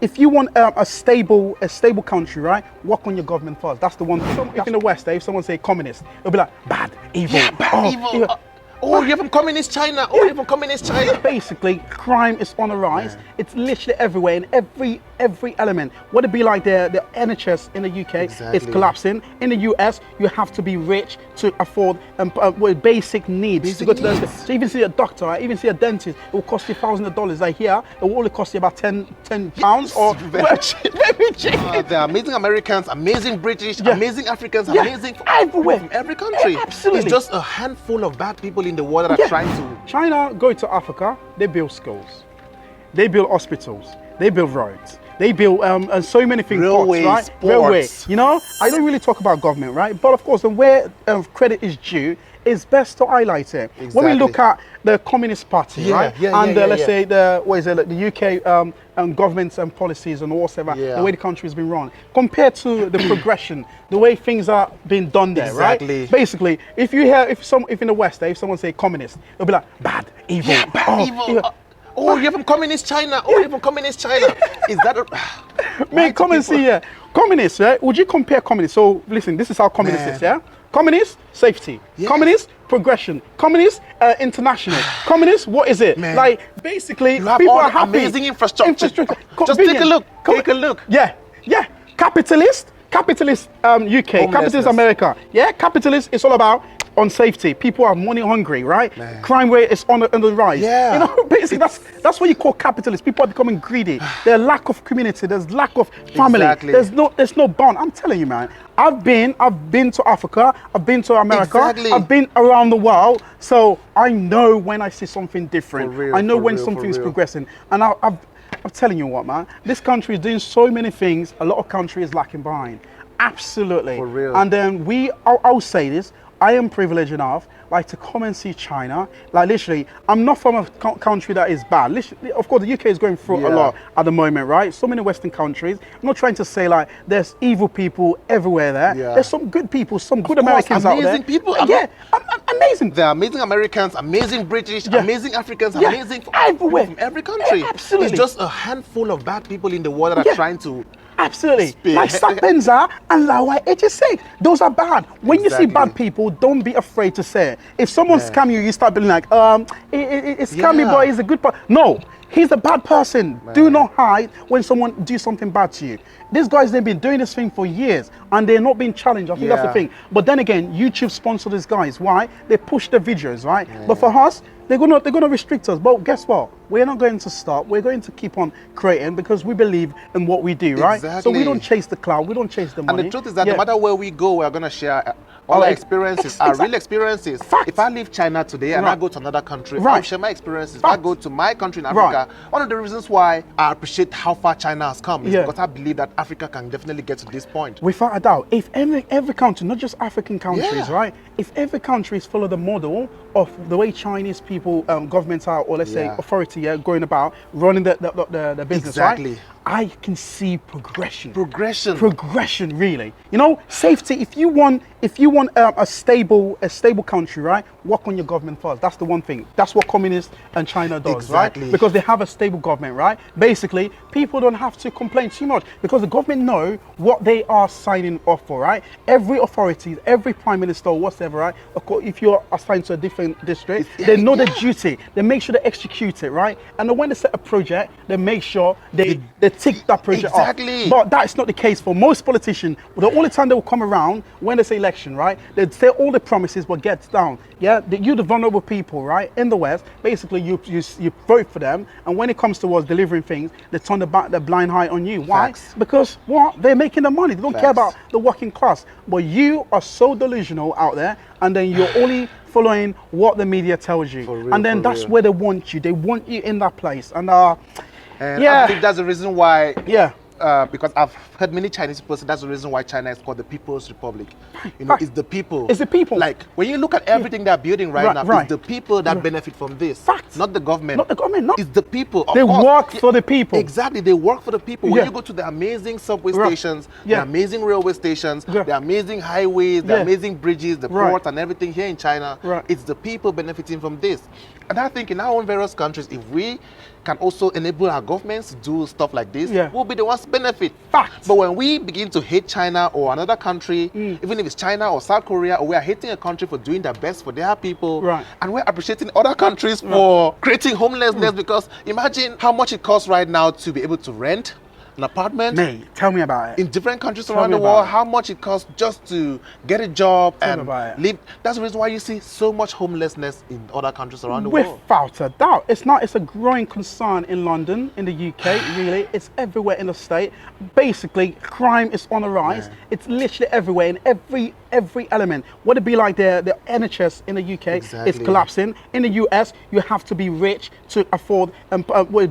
If you want a stable country, right, work on your government first. That's the one thing. If in the West, if someone say communist, it'll be like bad, evil. Yeah, bad, evil. Oh, you're from communist China. Oh, you're from communist China. Basically, crime is on the rise. Yeah. It's literally everywhere in every element. What it be like the NHS in the UK is collapsing. In the US, you have to be rich to afford basic needs to go to the. So even see a doctor, even see a dentist, it will cost you thousands of dollars. Like here, it will only cost you about 10 pounds or very cheap. There are amazing Americans, amazing British, amazing Africans, amazing everywhere, from every country. Absolutely, it's just a handful of bad people in the world that are trying to. China go to Africa, they build schools, they build hospitals, they build roads, they build and so many things. Railways, right? Railways. You know, I don't really talk about government, right? But of course, where credit is due, it's best to highlight it. Exactly. When we look at the Communist Party, right, and let's say the UK governments and policies and whatever, the way the country has been run, compared to the progression, the way things are being done there, right? Basically, if you hear if in the West, if someone say communist, it'll be like bad, evil. Yeah, bad, evil. Oh, you're from communist China. Oh, you're from communist China. Is that a... Man, come and see here. Communists, right? Would you compare communists? So listen, this is how communist is, yeah? Communist, safety. Communist, progression. Communist, international. Communist, what is it? Man. Like, basically, you have people all are happy. Amazing infrastructure. Just take a look. Take a look. Yeah. Capitalist UK, capitalist America. Yeah, capitalist, it's all about on safety. People are money hungry, right? Man. Crime rate is on the rise. Yeah. You know, basically that's what you call capitalists. People are becoming greedy. There's lack of community. There's lack of family. Exactly. There's no bond. I'm telling you, man. I've been to Africa. I've been to America. Exactly. I've been around the world. So I know when I see something different. I know when something's progressing. And I'm telling you what, man. This country is doing so many things. A lot of countries lacking behind. Absolutely. For real. And then I'll say this. I am privileged enough, like, to come and see China. Like, literally, I'm not from a country that is bad. Literally, of course, the UK is going through a lot at the moment, right? So many Western countries. I'm not trying to say, like, there's evil people everywhere there. There's some good people, some good Americans out there. Amazing people. Amazing. There are amazing Americans, amazing British, amazing Africans, amazing everywhere. From every country. Absolutely. It's just a handful of bad people in the world that are trying to... Absolutely. Like Sapenza and Lawai 86. Those are bad. When you see bad people, don't be afraid to say it. If someone scam you, you start being like, it's scammy, but he's a good person. No, he's a bad person. Man. Do not hide when someone do something bad to you. These guys, they've been doing this thing for years and they're not being challenged. I think that's the thing. But then again, YouTube sponsor these guys. Why? They push the videos, right? But for us, they're gonna restrict us. But guess what? We're not going to stop. We're going to keep on creating because we believe in what we do, right? Exactly. So we don't chase the cloud. We don't chase the money. And the truth is that no matter where we go, we're gonna share all our experiences, our real experiences. If I leave China today and I go to another country, I'll share my experiences. If I go to my country in Africa, one of the reasons why I appreciate how far China has come is because I believe that Africa can definitely get to this point. Without a doubt. If every country, not just African countries, right? If every country follow the model of the way Chinese people, governments are, or let's say authority, going about running the business, right? I can see progression. Progression, really. You know, safety. If you want a stable country, right? Work on your government first. That's the one thing. That's what communists and China does, right? Because they have a stable government, right? Basically, people don't have to complain too much because the government know what they are signing off for, right? Every authority, every prime minister, or whatever, right? Of course, if you're assigned to a different district, they know the duty. They make sure they execute it, right? And then when they set a project, they make sure they tick that project off. But that is not the case for most politicians. The only time they will come around when they say election, right? They say all the promises but get down. Yeah, you the vulnerable people, right? In the West, basically you vote for them, and when it comes towards delivering things, they turn the blind eye on you. Why? Because what? They're making the money. They don't care about the working class. But you are so delusional out there, and then you're only following what the media tells you. And then that's where they want you. They want you in that place. And I think that's the reason why. Because I've heard many Chinese people say that's the reason why China is called the People's Republic. You know, it's the people. It's the people. Like when you look at everything they're building right now, it's the people that benefit from this. Not the government. Not the government. No. It's the people. They work for the people. Exactly. They work for the people. When you go to the amazing subway stations, the amazing railway stations, the amazing highways, the amazing bridges, the ports and everything here in China, it's the people benefiting from this. And I think in our own various countries, if we can also enable our governments to do stuff like this, Yeah. we'll be the ones to benefit. Fact. But when we begin to hate China or another country, even if it's China or South Korea, or we are hating a country for doing their best for their people, Right. and we're appreciating other countries for creating homelessness, because imagine how much it costs right now to be able to rent an apartment. Mate, tell me about it. In different countries Tell around me the about world, it. how much it costs just to get a job Tell me and about it. live. That's the reason why you see so much homelessness in other countries around the world. Without a doubt. It's a growing concern in London, in the UK, really. It's everywhere in the state. Basically, crime is on the rise. Yeah. It's literally everywhere, in every element. Would it be like the NHS in the UK is Exactly. collapsing? In the US, you have to be rich to afford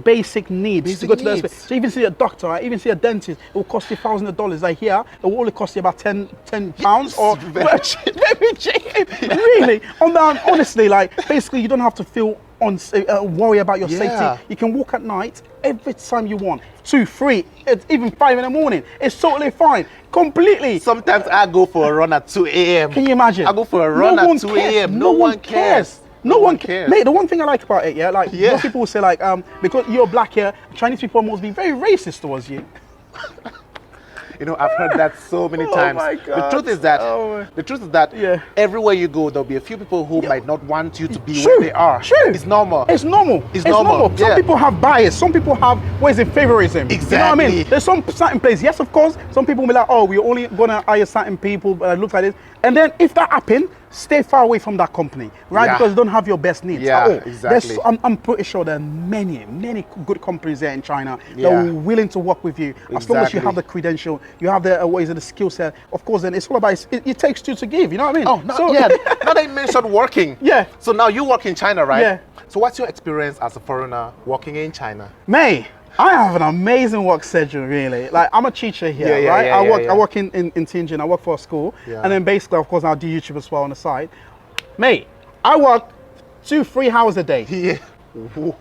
basic needs to go to the hospital. So even see a doctor, right? Even see a dentist, it will cost you $1,000. Like here, it will only cost you about 10 pounds or very cheap. very cheap. Really, honestly, like basically, you don't have to feel worry about your Yeah. safety. You can walk at night every time you want. 2, 3, even 5 in the morning. It's totally fine. Completely. Sometimes I go for a run at 2 a.m. Can you imagine? I go for a run at 2 a.m. No one cares. No one cares. Mate, the one thing I like about it, like Yeah. most people will say like, because you're black here, Chinese people must be very racist towards you. You know, I've heard that so many times. my The God. truth is that Yeah. everywhere you go, there'll be a few people who might not want you to be True, where they are. true. It's normal. It's normal. It's normal, Some yeah. people have bias. Some people have favorism. You know what I mean? Exactly. There's some certain place. Yes, of course. Some people will be like, oh, we're only gonna hire certain people that look like this. And then if that happens, stay far away from that company, right? Yeah. Because they don't have your best needs Yeah, at all. exactly. I'm pretty sure there are many good companies there in China that Yeah. are willing to work with you as long as you Exactly. have the credential, you have the the skill set. Of course, then it's all about it takes two to give. You know what I mean? Oh, now that you mentioned working. Yeah. So now you work in China, right? Yeah. So what's your experience as a foreigner working in China? May, I have an amazing work schedule, really. Like, I'm a teacher here, Yeah, right? yeah, I yeah. work in Tianjin. I work for a school, Yeah. and then basically, of course, I do YouTube as well on the side. Mate, I work 2-3 hours a day. Yeah.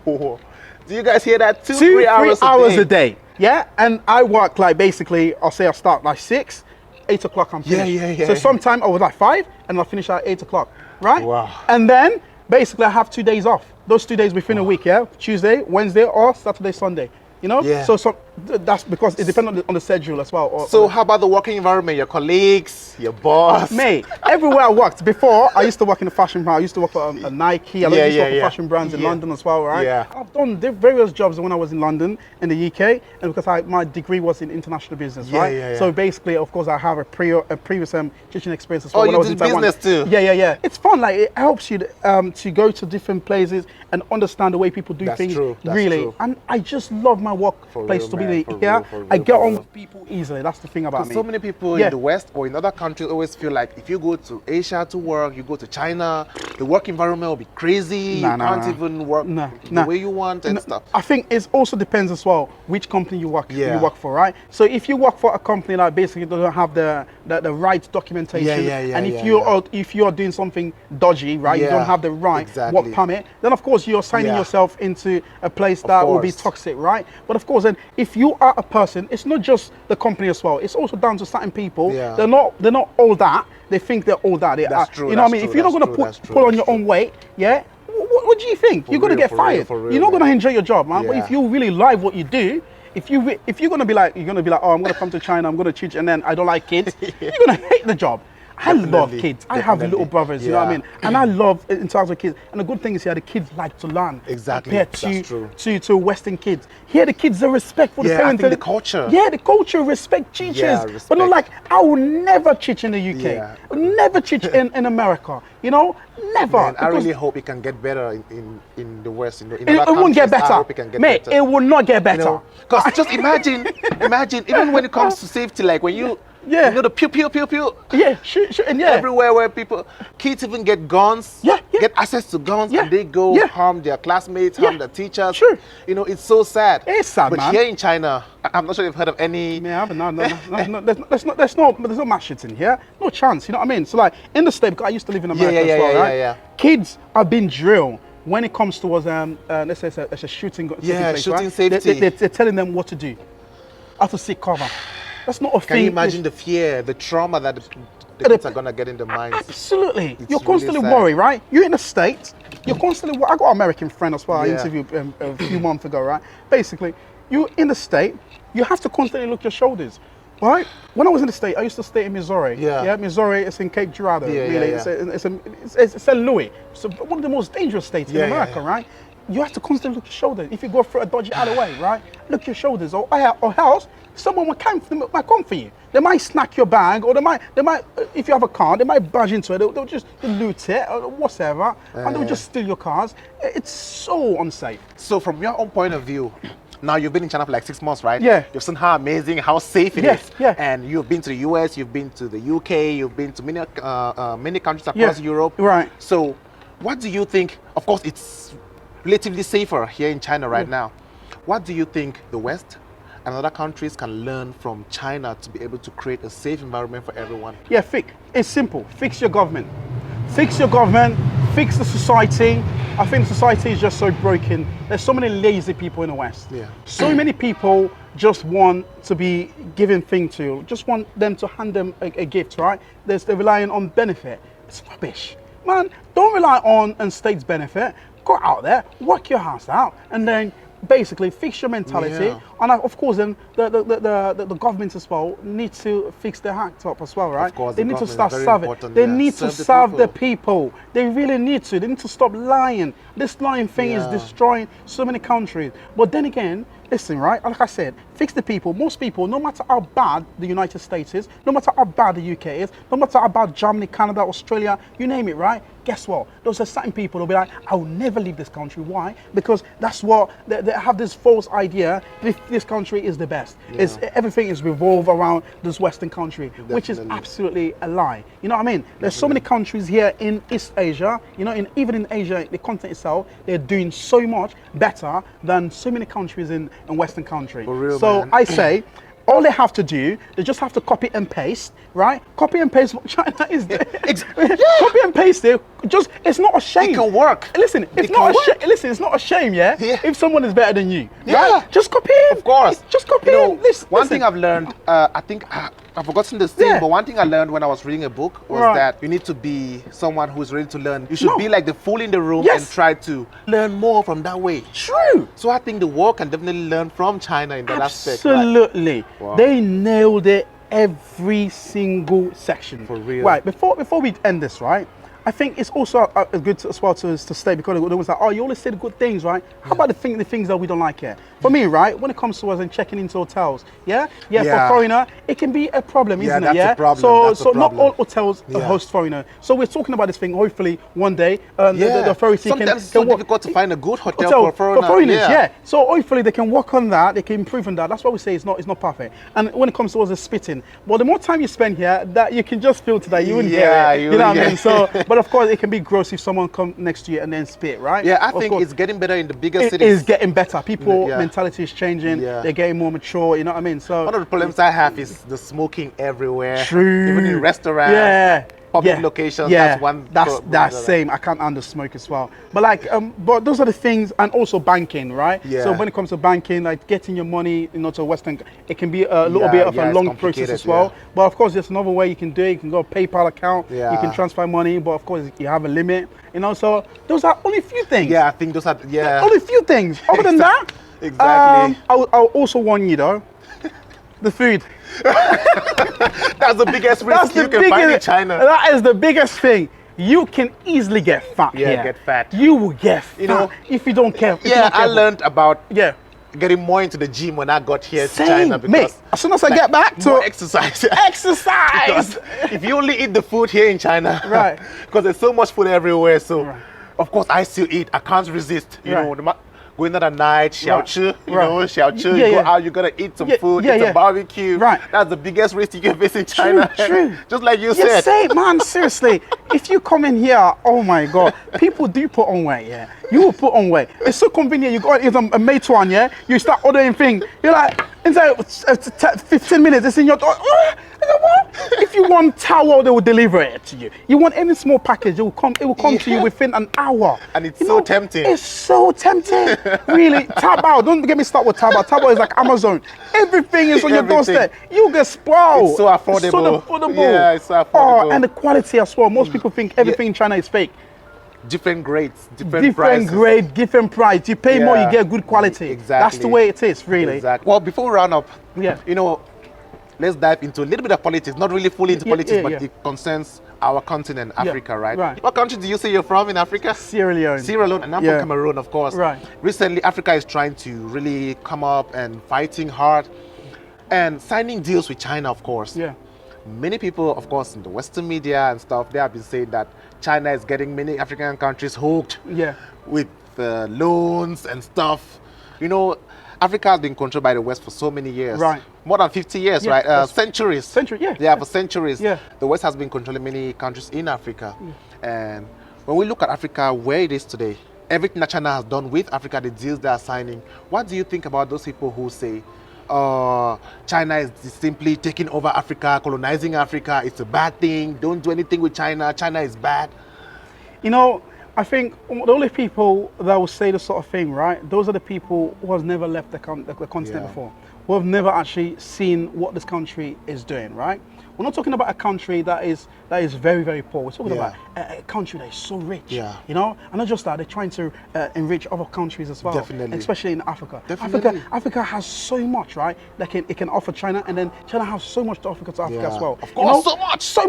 Whoa. Do you guys hear that? 2-3 hours a day. Yeah, and I work like basically, I'll say I start like 6, 8 o'clock. I'm finished. Yeah. So sometime I was like 5, and I finish at 8 o'clock, right? Wow. And then basically I have 2 days off. Those 2 days within a week, yeah, Tuesday, Wednesday, or Saturday, Sunday. You know, Yeah. so that's because it depends on the schedule as well. So how about the working environment? Your colleagues, your boss? Mate, everywhere I worked before, I used to work in a fashion brand. I used to work for a Nike. I used to work for fashion brands in London as well, right? Yeah. I've done various jobs when I was in London, in the UK, and because my degree was in international business, right? Yeah. So basically, of course, I have a previous teaching experience as well. Oh, when you I was did in Taiwan. business too? Yeah. It's fun. Like, it helps you to go to different places and understand the way people do That's things. true, that's really, true. and I just love my workplace real, to man, be for here. real, for I real, get for on real. with people easily. That's the thing about me. So many people Yeah. in the West or in other countries always feel like if you go to Asia to work, you go to China, the work environment will be crazy. Nah, you nah, can't nah. even work the way you want and stuff. I think it also depends as well which company you work Yeah. for, right? So if you work for a company that basically doesn't have the right documentation, Yeah, and if you're doing something dodgy, right, you Yeah, don't have the right exactly. work permit, then of course you're signing Yeah. yourself into a place that will be course. toxic, right? But of course, then if you are a person, it's not just the company as well. It's also down to certain people. Yeah. They're not all that. They think they're all that. That's true, You know what I mean? that's If you're not true, going to that's true, pull on that's your own weight, yeah. What do you think? You're gonna real, get for real, fired. for real, You're not man. gonna enjoy your job, man. But Yeah. if you really like what you do, if you're gonna be like, oh, I'm gonna come to China, I'm gonna teach, and then I don't like kids, you're gonna hate the job. I love Definitely, kids. I have little definitely. brothers, you know what I Yeah. mean? And I love in terms of kids. And the good thing is here, the kids like to learn. Exactly, Compared that's true. to Western kids. Here, the kids are respect for the Yeah, I parents. think the culture. Yeah, the culture, respect teachers. Yeah, But not respect. like, I will never teach in the UK. Yeah. Never teach in America. You know, never. Man, I Because really hope it can get better in the West. In it other won't get countries. better. I hope it can get Mate, better. it will not get better. Because just imagine, even when it comes to safety, like when you know the pew pew pew pew. Yeah, shoot, and yeah. Everywhere where kids even get guns, Yeah. get access to guns, Yeah. and they go Yeah. harm their classmates, Yeah. harm their teachers. Sure. You know, it's so sad. It's sad, but man. here in China, I'm not sure if you've heard of any. Yeah, I haven't. No. There's no mass shooting here. No chance. You know what I mean? So like in the state, because I used to live in America as well, right? yeah. Kids are being drilled when it comes towards let's say it's a shooting. Taking place, shooting right? safety. They're telling them what to do, how to seek cover. That's not a thing. Can you imagine the fear, the trauma that the kids are gonna get in the minds. Absolutely. You're really constantly sad. worried, right? You're in the States. You're constantly. I got an American friend as well. I Yeah. interviewed a few months ago, right? Basically, you're in the state. You have to constantly look your shoulders. Right? When I was in the state, I used to stay in Missouri. Yeah. Missouri is in Cape Girardeau. Yeah, really. yeah. It's St. Louis. It's one of the most dangerous states in America, right? You have to constantly look your shoulders. If you go through a dodgy alleyway, right? Look your shoulders, or else someone might come for you. They might snack your bag, or they might, if you have a car, they might barge into it. They'll just loot it or whatever, and they'll just steal your cars. It's so unsafe. So from your own point of view, now you've been in China for like 6 months, right? Yeah. You've seen how amazing, how safe it is. Yeah. And you've been to the US, you've been to the UK, you've been to many countries across Europe. Right. So what do you think? Of course, it's relatively safer here in China right now. What do you think the West and other countries can learn from China to be able to create a safe environment for everyone? Yeah, it's simple. Fix your government. Fix your government, fix the society. I think society is just so broken. There's so many lazy people in the West. Yeah. So many people just want to be given things to, just want them to hand them a gift, right? They're relying on benefit. It's rubbish. Man, don't rely on state's benefit. Go out there, work your house out, and then basically fix your mentality. Yeah. And of course, then the government as well need to fix their act up as well, right? Of course, they the need to government start is very serving. important, They yeah. need to Serve the serve the people. people. They really need to. They need to stop lying. This lying thing is Yeah. destroying so many countries. But then again, listen, right? Like I said, fix the people. Most people, no matter how bad the United States is, no matter how bad the UK is, no matter how bad Germany, Canada, Australia, you name it, right? Guess what? Those are certain people who'll be like, I'll never leave this country. Why? Because that's what they have this false idea. This country is the best. Everything is revolved around this Western country, which is absolutely a lie. You know what I mean? There's so many countries here in East Asia, you know, even in Asia, the continent itself, they're doing so much better than so many countries in Western countries. For real, so man. I say, all they have to do, they just have to copy and paste, right? Copy and paste what China is doing. Copy and paste it. Just, it's not a shame. It can work. Listen, it's not a shame. Listen, it's not a shame, yeah? If someone is better than you, right? Just copy him. Of course. Just copy him. One thing I've learned, I think I've forgotten this thing, but one thing I learned when I was reading a book was that you need to be someone who's ready to learn. You should be like the fool in the room and try to learn more from that way. True. So I think the world can definitely learn from China in that aspect. Absolutely. Wow. They nailed it every single section. For real. Right, before we end this, right? I think it's also good as well to stay, because it was like, oh, you always say the good things, right? How about the things that we don't like here? For me, right, when it comes to us and checking into hotels, for foreigner, it can be a problem, isn't it? That's a problem. So not all hotels host foreigner. So we're talking about this thing. Hopefully, one day the authority Sometimes it's can so difficult to find a good hotel for foreigners. So hopefully they can work on that. They can improve on that. That's why we say it's not perfect. And when it comes to us, it's spitting. Well, the more time you spend here, that you can just filter that. You wouldn't hear it. You know what I mean? So, but of course, it can be gross if someone comes next to you and then spit, right? Yeah, I think it's getting better in the bigger cities. It is getting better. People mentality is changing. They're getting more mature. You know what I mean? So one of the problems I have is the smoking everywhere. True. Even in restaurants. Public locations. That's one. That's same. I can't under smoke as well. But like, but those are the things, and also banking, right? Yeah. So when it comes to banking, like getting your money, to Western, it can be a little bit of a long process as well. But of course, there's another way you can do it. You can go PayPal account. You can transfer money, but of course, you have a limit. So those are only a few things. Yeah, I think those are only a few things. Other than that, exactly. I'll also warn you though, the food. That's the biggest risk you can find in China. That is the biggest thing. You can easily get fat here. Get fat. You will get fat if you don't care. I learned about getting more into the gym when I got here to China, because mate, as soon as I get back to more exercise. Because if you only eat the food here in China, right? Because there's so much food everywhere, so of course I still eat. I can't resist. You know, going out at night, xiaochi, you go out, you gotta eat some food, eat some barbecue. Right. That's the biggest risk you can face in China. True. Just like you said. Man, seriously, if you come in here, oh my God, people do put on weight, You will put on weight. It's so convenient. You got a Meituan, You start ordering things. You're like, inside 15 minutes, it's in your door. What? If you want towel, they will deliver it to you. You want any small package, it will come to you within an hour. And it's so tempting. It's so tempting. Really, Taobao, don't get me started with Taobao. Taobao is like Amazon. Everything is on your doorstep. You get spoiled. It's so affordable. It's so affordable. Yeah, it's so affordable. And the quality as well. Most people think everything in China is fake. Different grades, different prices. Grade, different price. You pay more, you get good quality. Exactly. That's the way it is, really. Exactly. Well, before we round up, Yeah. you know, let's dive into a little bit of politics. Not really fully into politics, but it concerns our continent, Africa, right? Right. What country do you say you're from in Africa? Sierra Leone. Sierra Leone, and I'm from Cameroon, of course. Right. Recently, Africa is trying to really come up and fighting hard and signing deals with China, of course. Yeah. Many people, of course, in the Western media and stuff, they have been saying that China is getting many African countries hooked with loans and stuff. You know, Africa has been controlled by the West for so many years. Right. More than 50 years, right? Centuries. Yeah, for centuries. Yeah. The West has been controlling many countries in Africa. And when we look at Africa, where it is today, everything that China has done with Africa, the deals they are signing, what do you think about those people who say, China is simply taking over Africa, colonizing Africa, it's a bad thing, don't do anything with China, China is bad? You know, I think the only people that will say this sort of thing, right, those are the people who have never left the continent before, who have never actually seen what this country is doing, right? We're not talking about a country that is very, very poor. We're talking about a country that is so rich, you know? And not just that, they're trying to enrich other countries as well. Definitely. Especially in Africa. Definitely. Africa has so much, right, that it can offer China, and then China has so much to offer to Africa as well. Of course, you know? So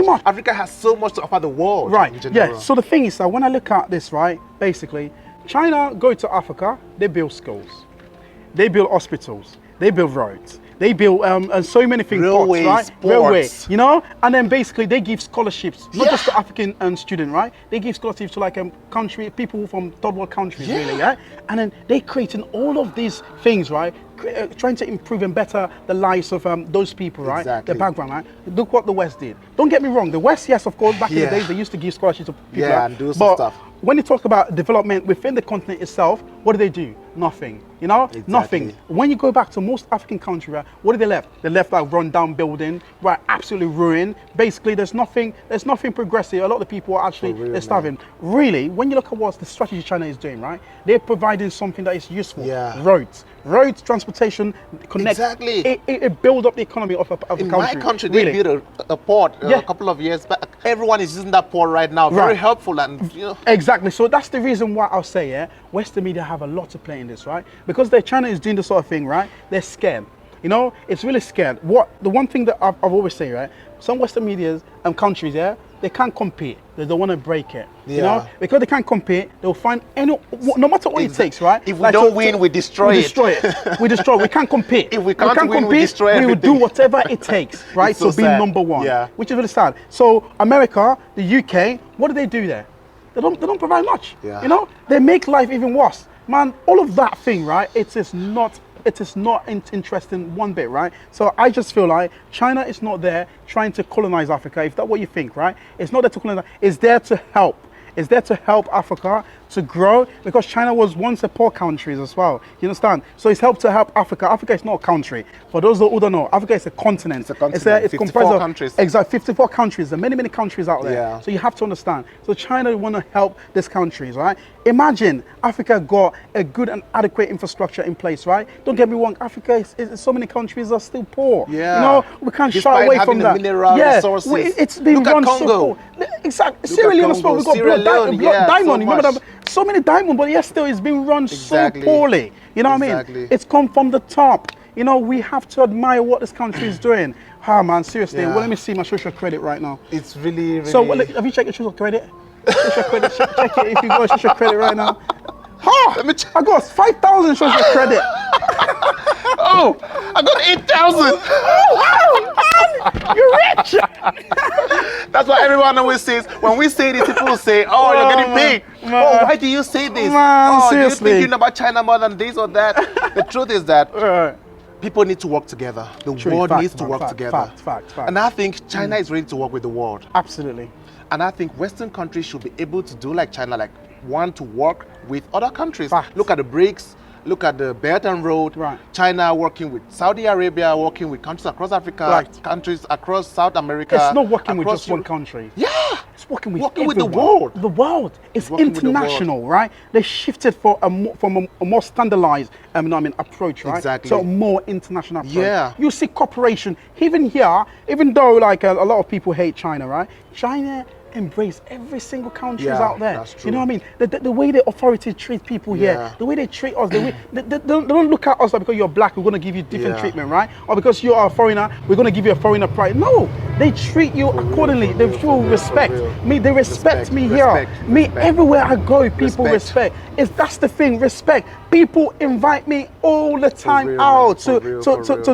much. Africa has so much to offer the world. Right, in general. yeah. So the thing is that when I look at this, right, basically, China go to Africa, they build schools, they build hospitals, they build roads, they build and so many things, railways, right? sports. Railways, you know, and then basically they give scholarships, not just to African students, right? They give scholarships to like people from third world countries, really, yeah. And then they creating all of these things, right? Trying to improve and better the lives of those people, right? Exactly. The background, right? Look what the West did. Don't get me wrong, the West, yes, of course, back in the days they used to give scholarships to people, right? and do some stuff. When you talk about development within the continent itself, what do? Nothing, you know? Exactly. Nothing. When you go back to most African countries, right, what did they left? They left like run down building, right, absolutely ruined. Basically, there's nothing progressive. A lot of the people are actually, they're starving. Really, when you look at what the strategy China is doing, right, they're providing something that is useful. Yeah. Roads, transportation, connect. Exactly. It builds up the economy of a country. In my country, really. they built a port a couple of years back. Everyone is using that port right now. Very helpful, and you know. Exactly. So that's the reason why I'll say, Western media have a lot to play in this, right? Because China is doing this sort of thing, right? They're scared. You know, it's really scared. The one thing that I've always say, right? Some Western media and countries, they can't compete. They don't want to break it. You know, because they can't compete, they'll find no matter what it takes, right? If we don't win, we destroy it. We destroy it. We can't compete. If we can't win, we destroy everything. We will do whatever it takes, right? So be number one. Yeah. Which is really sad. So America, the UK, what do they do there? They don't provide much. Yeah. You know, they make life even worse. Man, all of that thing, right? It is not interesting one bit, right? So I just feel like China is not there trying to colonize Africa, if that's what you think, right? It's not there to colonize, it's there to help. It's there to help Africa to grow, because China was once a poor country as well. You understand? So it's helped to help Africa. Africa is not a country. For those who don't know, Africa is a continent. It's a continent. It's 54 comprised of countries. Exactly, 54 countries. There are many countries out there. Yeah. So you have to understand. So China want to help these countries, right? Imagine Africa got a good and adequate infrastructure in place, right? Don't get me wrong. Africa is so many countries are still poor. Yeah. You know, we can't shy away from that. Mineral resources. It's been Look run at Congo. so poor. Exactly. Sierra Leone as well. We got blood diamond. Remember that? So many diamonds, but still it's been run so poorly. You know what I mean? It's come from the top. You know, we have to admire what this country is doing. Man, seriously. Well, let me see my social credit right now. It's really. So, have you checked your social credit? Social credit, check it if you got social credit right now. Let me check. I got 5,000 social credit. Oh, I got 8,000. Oh, you're rich. That's what everyone always says. When we say this, people say, "Oh, you're getting paid." Oh, why do you say this? Man, seriously. You're thinking about China more than this or that. The truth is that people need to work together. The world needs to work together. Fact. And I think China is ready to work with the world. Absolutely. And I think Western countries should be able to do like China, like want to work with other countries. Fact. Look at the BRICS. look at the Belt and Road. Right. China working with Saudi Arabia, working with countries across Africa, countries across South America. It's not working with just one country. Yeah. It's working with the world. The world. It's international, right? They shifted from a more standardized approach, right? Exactly. So a more international approach. Yeah. You see cooperation, even here, even though like a lot of people hate China, right? China embrace every single country out there. That's true. You know what I mean? The way the authorities treat people here, the way they treat us, they don't look at us like because you're black, we're going to give you different treatment, right? Or because you're a foreigner, we're going to give you a foreigner pride. No, they treat you accordingly. They show respect. Me, they respect me here. Everywhere I go, people respect. That's the thing, respect. People invite me all the time out to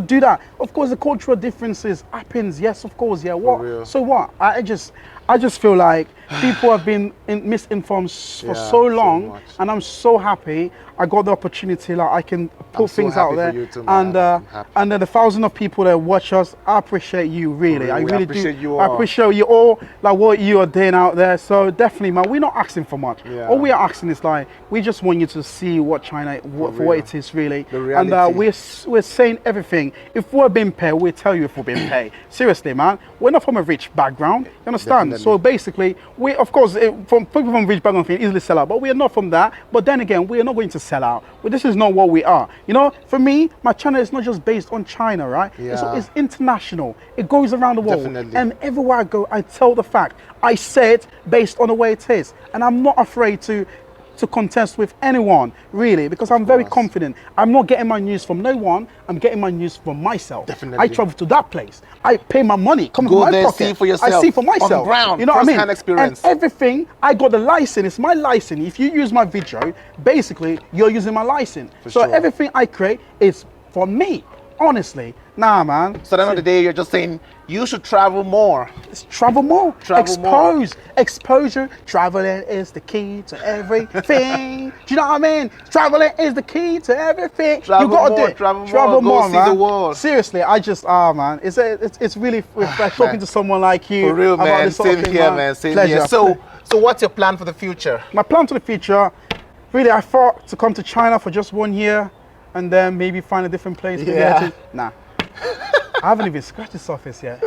do that. Of course, the cultural differences happens. Yes, of course. Yeah. What? So what? I just feel like people have been misinformed for so long, and I'm so happy I got the opportunity. Like I can put things out there, and then the thousands of people that watch us, I appreciate you really. I really do. I appreciate you all, like what you are doing out there. So definitely, man, we're not asking for much. All we are asking is like we just want you to see what China, for what it is really, and we're saying everything. If we're being paid, we'll tell you if we're being paid. Seriously, man, we're not from a rich background. You understand? Definitely. So basically, we of course from people from rich background can easily sell out, but we are not from that. But then again, we are not going to sell out. Well, this is not what we are. You know, for me, my channel is not just based on China, right? It's international. It goes around the world. Definitely. And everywhere I go, I tell the fact. I say it based on the way it is. And I'm not afraid to contest with anyone, really, because I'm very confident. I'm not getting my news from no one. I'm getting my news from myself. Definitely. I travel to that place. I pay my money. Come from my pocket. See for yourself. I see for myself. On the ground. You know what I mean? Experience. And everything, I got the license. It's my license. If you use my video, basically, you're using my license. So everything I create is for me. Honestly, nah, man. So at the end of the day, you're just saying you should travel more. Travel more. Exposure. Traveling is the key to everything. Do you know what I mean? Traveling is the key to everything. You gotta do it. Travel more, man. See the world. Seriously, I just man. It's really refreshing talking to someone like you. For real, man. Same here, man. Same here. So what's your plan for the future? My plan for the future, really, I thought to come to China for just 1 year. And then maybe find a different place. Nah, I haven't even scratched the surface yet.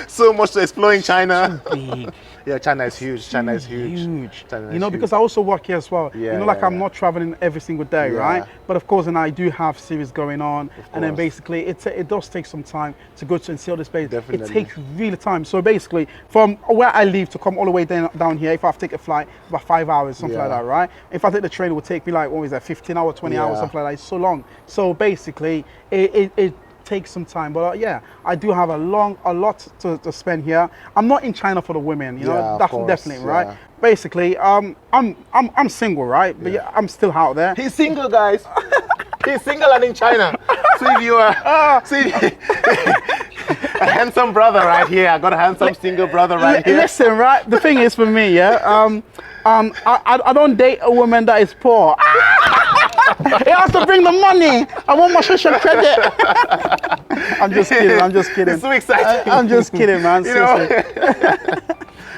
So much to explore in China. Too big. Yeah, China is huge. China is huge. You know, because I also work here as well. Yeah, you know, like I'm not traveling every single day, right? But of course, and I do have series going on. And then basically, it does take some time to go to and see all this place. Definitely. It takes really time. So basically, from where I live to come all the way down here, if I have to take a flight, about 5 hours, something like that, right? If I take the train, it will take me like, what is that, 15 hours, 20 hours, something like that. It's so long. So basically, it takes some time, but yeah, I do have a lot to spend here. I'm not in China for the women, you know. That's definitely right. Basically, I'm single, right? But yeah, I'm still out there. He's single, guys. He's single and in China. See if you are a handsome brother right here. I got a handsome single brother right here. Listen, right? The thing is for me, I don't date a woman that is poor. He has to bring the money. I want my social credit. I'm just kidding. It's so exciting. I'm just kidding, man. Seriously.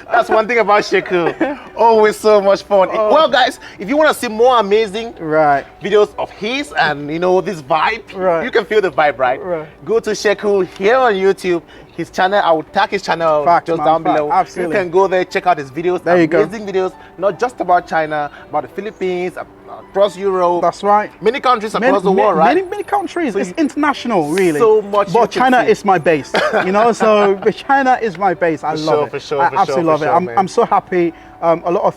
That's one thing about Sheku. Always so much fun. Well, guys, if you want to see more amazing videos of his and this vibe, you can feel the vibe, right? Go to Sheku here on YouTube. His channel, I will tag his channel just down below. Absolutely. You can go there, check out his videos. There you go. Amazing videos, not just about China, about the Philippines, across Europe. That's right. Many countries across the world, right? Many countries. So it's international, really. So much. But China is my base, so China is my base. I love it. For sure. I absolutely love it. I'm so happy. A lot of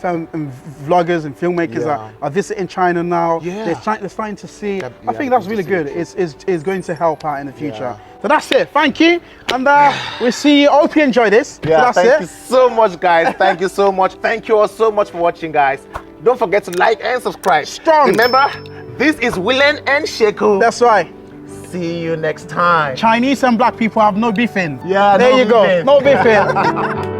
vloggers and filmmakers are visiting China now. They're starting to see. I think that's really good. It's going to help out in the future. So that's it. Thank you. And we'll see you. I hope you enjoy this. Yeah, so thank you so much, guys. Thank you so much. Thank you all so much for watching, guys. Don't forget to like and subscribe. Strong. Remember, this is Willene and Sheku. That's right. See you next time. Chinese and black people have no beefing. Yeah, there you go. No beefing.